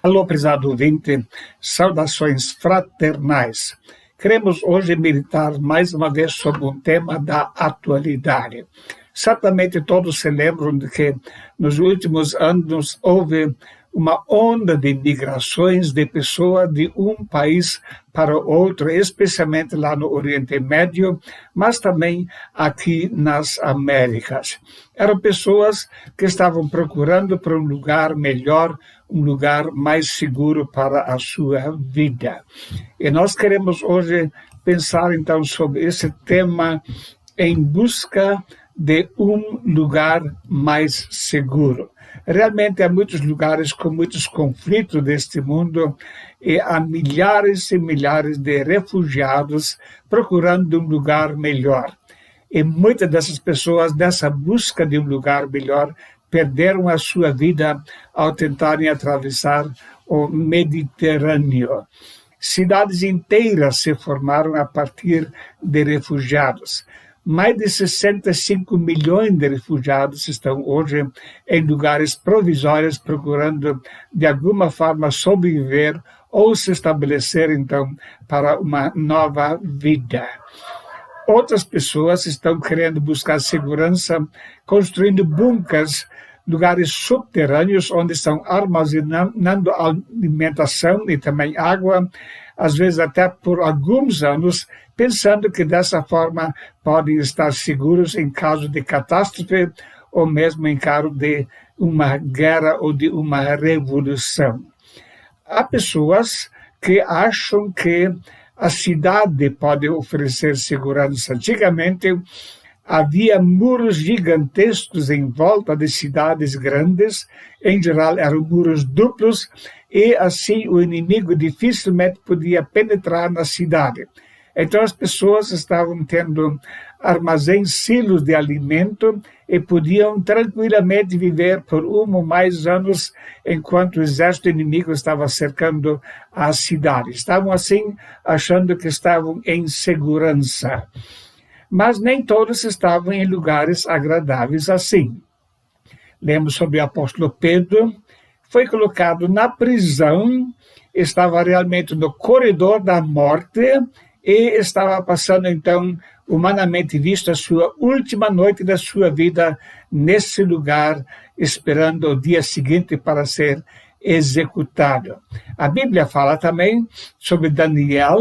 Alô, prezado ouvinte, saudações fraternais. Queremos hoje meditar mais uma vez sobre um tema da atualidade. Certamente todos se lembram de que nos últimos anos houve uma onda de migrações de pessoas de um país para outro, especialmente lá no Oriente Médio, mas também aqui nas Américas. Eram pessoas que estavam procurando por um lugar melhor, um lugar mais seguro para a sua vida. E nós queremos hoje pensar então sobre esse tema em busca de um lugar mais seguro. Realmente há muitos lugares com muitos conflitos deste mundo e há milhares e milhares de refugiados procurando um lugar melhor. E muitas dessas pessoas, nessa busca de um lugar melhor, perderam a sua vida ao tentarem atravessar o Mediterrâneo. Cidades inteiras se formaram a partir de refugiados. Mais de 65 milhões de refugiados estão hoje em lugares provisórios procurando, de alguma forma, sobreviver ou se estabelecer, então, para uma nova vida. Outras pessoas estão querendo buscar segurança, construindo bunkers, lugares subterrâneos onde estão armazenando alimentação e também água, às vezes até por alguns anos, pensando que dessa forma podem estar seguros em caso de catástrofe ou mesmo em caso de uma guerra ou de uma revolução. Há pessoas que acham que a cidade pode oferecer segurança. Antigamente, havia muros gigantescos em volta de cidades grandes, em geral eram muros duplos, e assim o inimigo dificilmente podia penetrar na cidade. Então as pessoas estavam tendo armazéns, silos de alimento e podiam tranquilamente viver por um ou mais anos enquanto o exército inimigo estava cercando a cidade. Estavam assim achando que estavam em segurança. Mas nem todos estavam em lugares agradáveis assim. Lemos sobre o apóstolo Pedro, foi colocado na prisão, estava realmente no corredor da morte e estava passando, então, humanamente visto, a sua última noite da sua vida nesse lugar, esperando o dia seguinte para ser executado. A Bíblia fala também sobre Daniel,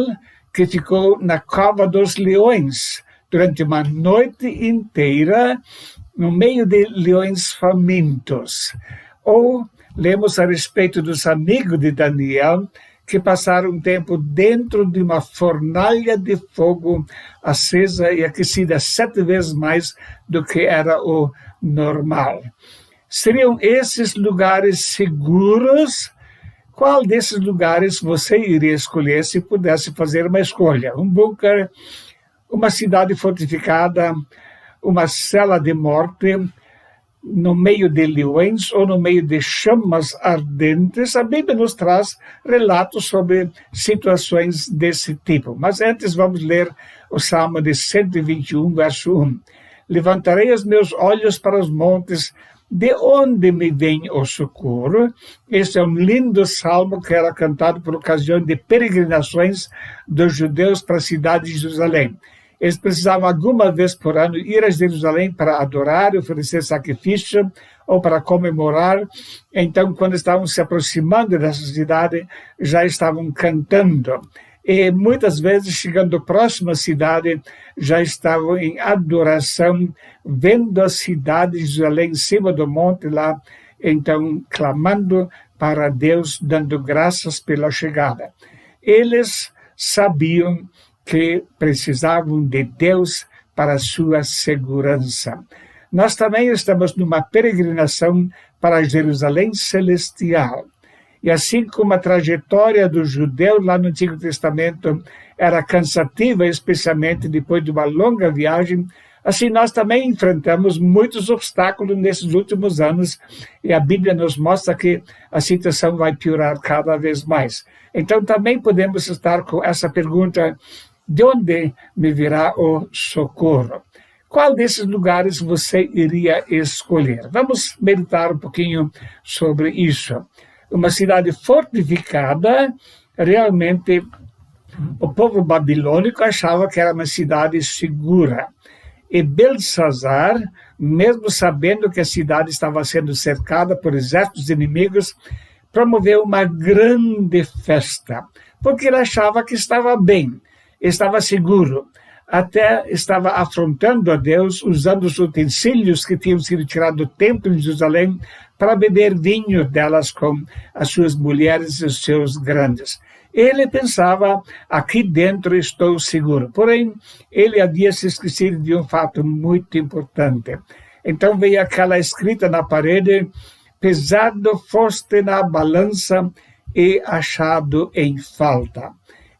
que ficou na cova dos leões durante uma noite inteira, no meio de leões famintos. Ou lemos a respeito dos amigos de Daniel, que passaram um tempo dentro de uma fornalha de fogo acesa e aquecida 7 vezes mais do que era o normal. Seriam esses lugares seguros? Qual desses lugares você iria escolher se pudesse fazer uma escolha? Um bunker, uma cidade fortificada, uma cela de morte, no meio de leões ou no meio de chamas ardentes? A Bíblia nos traz relatos sobre situações desse tipo. Mas antes vamos ler o Salmo de 121, verso 1. Levantarei os meus olhos para os montes, de onde me vem o socorro? Este é um lindo salmo que era cantado por ocasião de peregrinações dos judeus para a cidade de Jerusalém. Eles precisavam alguma vez por ano ir a Jerusalém para adorar, oferecer sacrifício ou para comemorar. Então, quando estavam se aproximando dessa cidade, já estavam cantando. E muitas vezes, chegando próximo à cidade, já estavam em adoração, vendo a cidade de Jerusalém em cima do monte lá, então clamando para Deus, dando graças pela chegada. Eles sabiam que precisavam de Deus para a sua segurança. Nós também estamos numa peregrinação para Jerusalém celestial. E assim como a trajetória dos judeus lá no Antigo Testamento era cansativa, especialmente depois de uma longa viagem, assim nós também enfrentamos muitos obstáculos nesses últimos anos e a Bíblia nos mostra que a situação vai piorar cada vez mais. Então também podemos estar com essa pergunta: de onde me virá o socorro? Qual desses lugares você iria escolher? Vamos meditar um pouquinho sobre isso. uma cidade fortificada. Realmente, o povo babilônico achava que era uma cidade segura. E Belsazar, mesmo sabendo que a cidade estava sendo cercada por exércitos inimigos, promoveu uma grande festa, porque ele achava que estava bem, estava seguro. Até estava afrontando a Deus, usando os utensílios que tinham sido tirados do templo de Jerusalém para beber vinho delas com as suas mulheres e os seus grandes. Ele pensava, aqui dentro estou seguro. Porém, ele havia se esquecido de um fato muito importante. Então veio aquela escrita na parede: pesado foste na balança e achado em falta.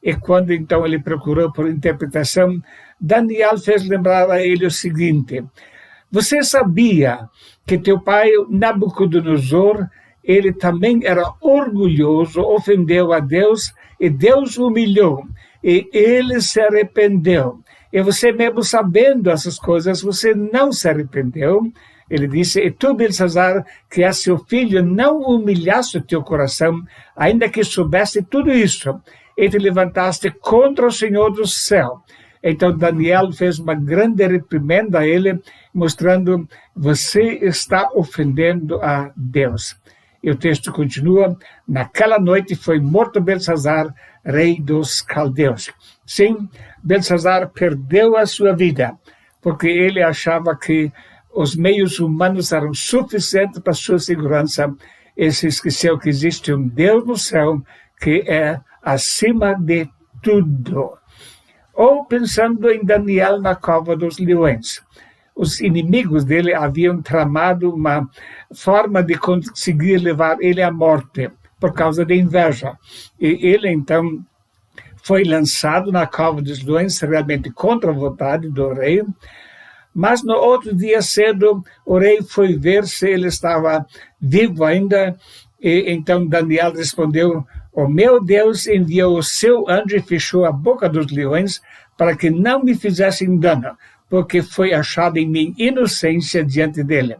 E quando então ele procurou por interpretação, Daniel fez lembrar a ele o seguinte: você sabia que teu pai Nabucodonosor, ele também era orgulhoso, ofendeu a Deus, e Deus o humilhou, e ele se arrependeu. E você mesmo sabendo essas coisas, você não se arrependeu. Ele disse: e tu, Belsazar, que és seu filho, não humilhaste o teu coração, ainda que soubesse tudo isso, e te levantaste contra o Senhor do céu. Então Daniel fez uma grande reprimenda a ele, mostrando: você está ofendendo a Deus. E o texto continua: naquela noite foi morto Belsazar, rei dos caldeus. Sim, Belsazar perdeu a sua vida, porque ele achava que os meios humanos eram suficientes para sua segurança, e se esqueceu que existe um Deus no céu que é acima de tudo. Ou pensando em Daniel na cova dos leões. Os inimigos dele haviam tramado uma forma de conseguir levar ele à morte, por causa de inveja. E ele, então, foi lançado na cova dos leões, realmente contra a vontade do rei. Mas no outro dia cedo, o rei foi ver se ele estava vivo ainda. E então Daniel respondeu: o meu Deus enviou o seu anjo e fechou a boca dos leões para que não me fizessem dano, porque foi achada em mim inocência diante dele.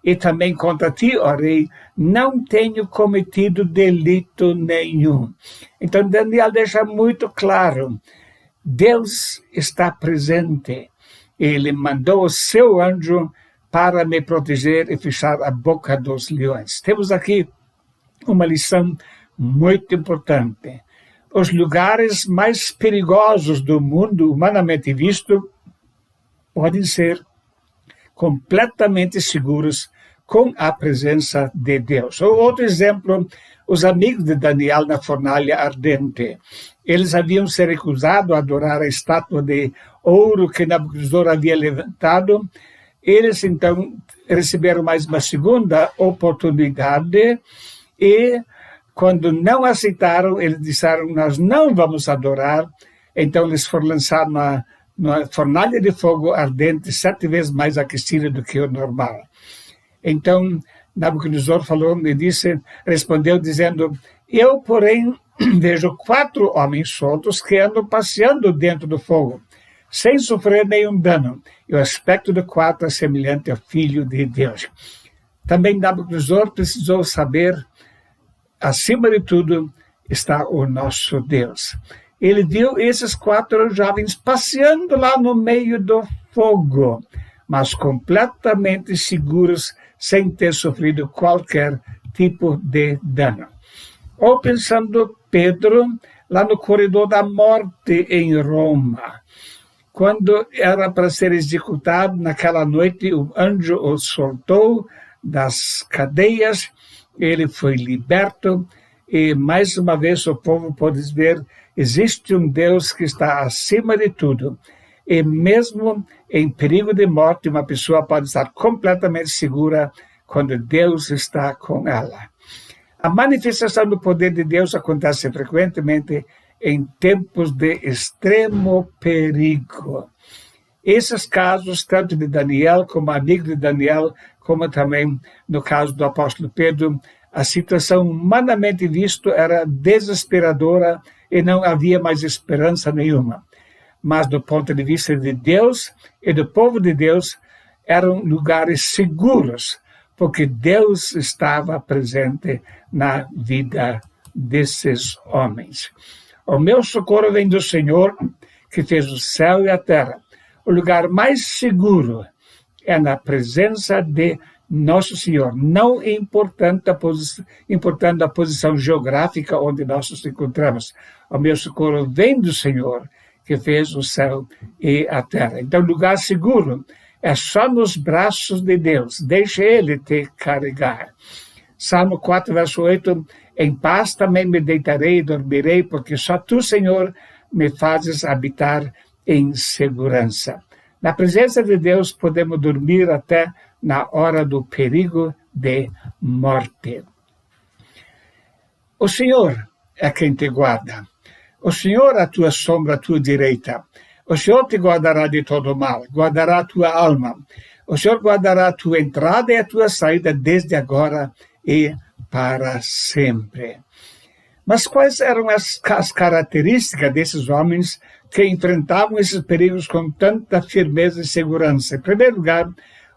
E também contra ti, ó rei, não tenho cometido delito nenhum. Então Daniel deixa muito claro: Deus está presente. Ele mandou o seu anjo para me proteger e fechar a boca dos leões. Temos aqui uma lição muito importante. Os lugares mais perigosos do mundo, humanamente visto, podem ser completamente seguros com a presença de Deus. Outro exemplo, os amigos de Daniel na fornalha ardente. Eles haviam se recusado a adorar a estátua de ouro que Nabucodonosor havia levantado. Eles, então, receberam mais uma segunda oportunidade e, quando não aceitaram, eles disseram: nós não vamos adorar. Então, eles foram lançados na fornalha de fogo ardente, 7 vezes mais aquecida do que o normal. Então, Nabucodonosor respondeu dizendo: eu, porém, vejo 4 homens soltos que andam passeando dentro do fogo, sem sofrer nenhum dano. E o aspecto do 4 é semelhante ao Filho de Deus. Também Nabucodonosor precisou saber: acima de tudo está o nosso Deus. Ele viu esses 4 jovens passeando lá no meio do fogo, mas completamente seguros, sem ter sofrido qualquer tipo de dano. Ou pensando Pedro, lá no corredor da morte em Roma. Quando era para ser executado naquela noite, o anjo o soltou das cadeias, ele foi liberto, e mais uma vez o povo pode ver: existe um Deus que está acima de tudo. E mesmo em perigo de morte, uma pessoa pode estar completamente segura quando Deus está com ela. A manifestação do poder de Deus acontece frequentemente em tempos de extremo perigo. Esses casos, tanto de Daniel como amigo de Daniel, como também no caso do apóstolo Pedro, a situação humanamente visto era desesperadora e não havia mais esperança nenhuma. Mas do ponto de vista de Deus e do povo de Deus, eram lugares seguros, porque Deus estava presente na vida desses homens. O meu socorro vem do Senhor, que fez o céu e a terra. O lugar mais seguro é na presença de nosso Senhor, não importando a posição geográfica onde nós nos encontramos. O meu socorro vem do Senhor, que fez o céu e a terra. Então, lugar seguro é só nos braços de Deus. Deixa Ele te carregar. Salmo 4, verso 8, em paz também me deitarei e dormirei, porque só Tu, Senhor, me fazes habitar em segurança. Na presença de Deus podemos dormir até na hora do perigo de morte. O Senhor é quem te guarda. O Senhor é a tua sombra à tua direita. O Senhor te guardará de todo mal, guardará a tua alma. O Senhor guardará a tua entrada e a tua saída desde agora e para sempre. Mas quais eram as características desses homens que enfrentavam esses perigos com tanta firmeza e segurança? Em primeiro lugar,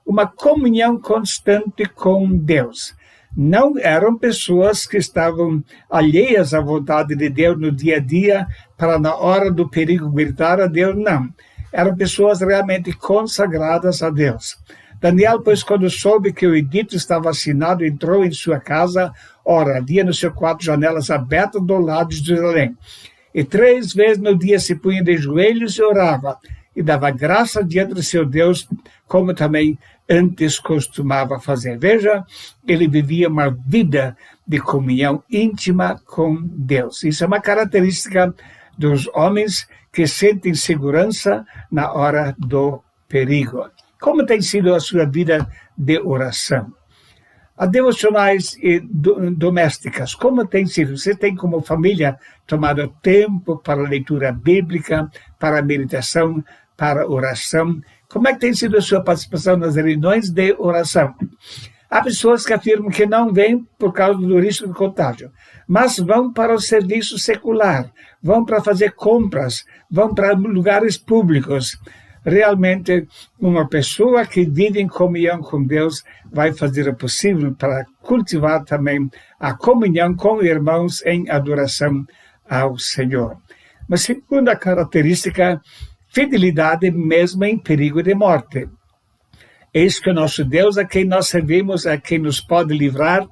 uma comunhão constante com Deus. Não eram pessoas que estavam alheias à vontade de Deus no dia a dia para, na hora do perigo, gritar a Deus, não. Eram pessoas realmente consagradas a Deus. Daniel, pois, quando soube que o edito estava assinado, entrou em sua casa. Ora, havia no seu quarto janelas abertas do lado de Jerusalém. E 3 vezes no dia se punha de joelhos e orava, e dava graça diante do seu Deus, como também antes costumava fazer. Veja, ele vivia uma vida de comunhão íntima com Deus. Isso é uma característica dos homens que sentem segurança na hora do perigo. Como tem sido a sua vida de oração? As devocionais e domésticas, como tem sido? Você tem como família tomado tempo para a leitura bíblica, para a meditação, para a oração? Como é que tem sido a sua participação nas reuniões de oração? Há pessoas que afirmam que não vêm por causa do risco de contágio, mas vão para o serviço secular, vão para fazer compras, vão para lugares públicos. Realmente, uma pessoa que vive em comunhão com Deus vai fazer o possível para cultivar também a comunhão com irmãos em adoração ao Senhor. Mas segunda característica, fidelidade mesmo em perigo de morte. Eis que o nosso Deus, a quem nós servimos, é quem nos pode livrar.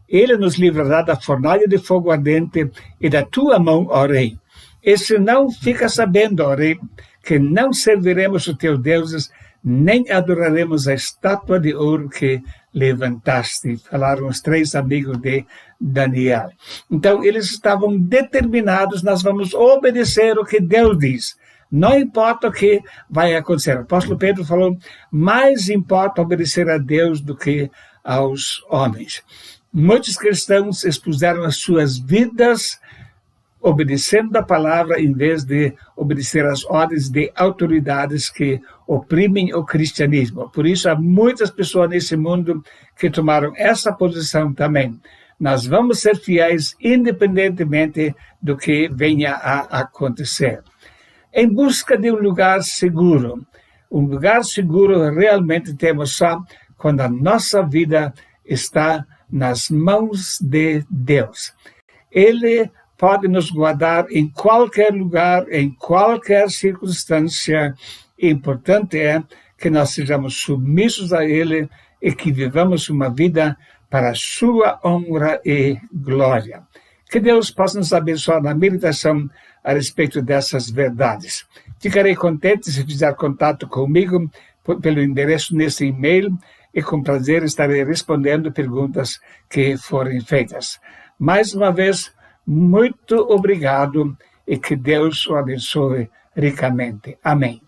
Ele nos livrará da fornalha de fogo ardente e da tua mão, ó Rei. E se não, fica sabendo, ó Rei, que não serviremos os teus deuses, nem adoraremos a estátua de ouro que levantaste. Falaram os 3 amigos de Daniel. Então, eles estavam determinados, nós vamos obedecer o que Deus diz. Não importa o que vai acontecer. O apóstolo Pedro falou, mais importa obedecer a Deus do que aos homens. Muitos cristãos expuseram as suas vidas obedecendo a palavra em vez de obedecer às ordens de autoridades que oprimem o cristianismo. Por isso, há muitas pessoas nesse mundo que tomaram essa posição também. Nós vamos ser fiéis independentemente do que venha a acontecer. Em busca de um lugar seguro. Um lugar seguro realmente temos só quando a nossa vida está nas mãos de Deus. Ele pode nos guardar em qualquer lugar, em qualquer circunstância. O importante é que nós sejamos submissos a Ele e que vivamos uma vida para a sua honra e glória. Que Deus possa nos abençoar na meditação a respeito dessas verdades. Ficarei contente se fizer contato comigo pelo endereço nesse e-mail e com prazer estarei respondendo perguntas que forem feitas. Mais uma vez, muito obrigado e que Deus o abençoe ricamente. Amém.